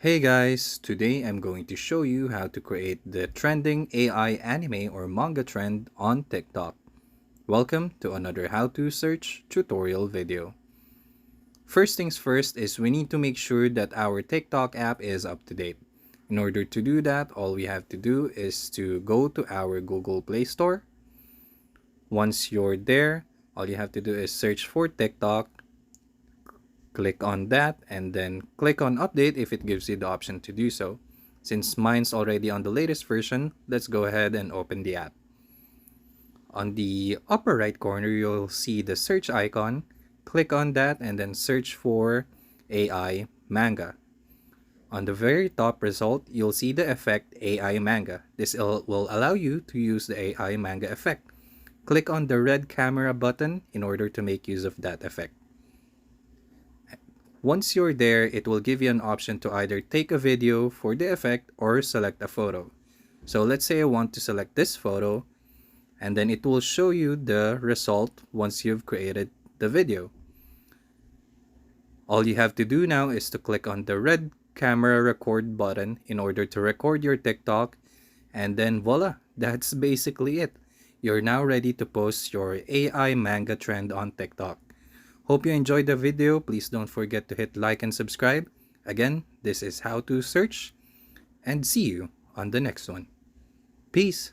Hey guys, today I'm going to show you how to create the trending AI anime or manga trend on TikTok. Welcome to another how to search tutorial video. First things first is we need to make sure that our TikTok app is up to date. In order to do that, all we have to do is to go to our Google Play Store. Once you're there, all you have to do is search for TikTok. Click on that and then click on update if it gives you the option to do so. Since mine's already on the latest version, let's go ahead and open the app. On the upper right corner, you'll see the search icon. Click on that and then search for AI Manga. On the very top result, you'll see the effect AI Manga. This will allow you to use the AI Manga effect. Click on the red camera button in order to make use of that effect. Once you're there, it will give you an option to either take a video for the effect or select a photo. So let's say I want to select this photo, and then it will show you the result once you've created the video. All you have to do now is to click on the red camera record button in order to record your TikTok, and then voila, that's basically it. You're now ready to post your AI manga trend on TikTok. Hope you enjoyed the video. Please don't forget to hit like and subscribe. Again, this is how to search, and see you on the next one. Peace.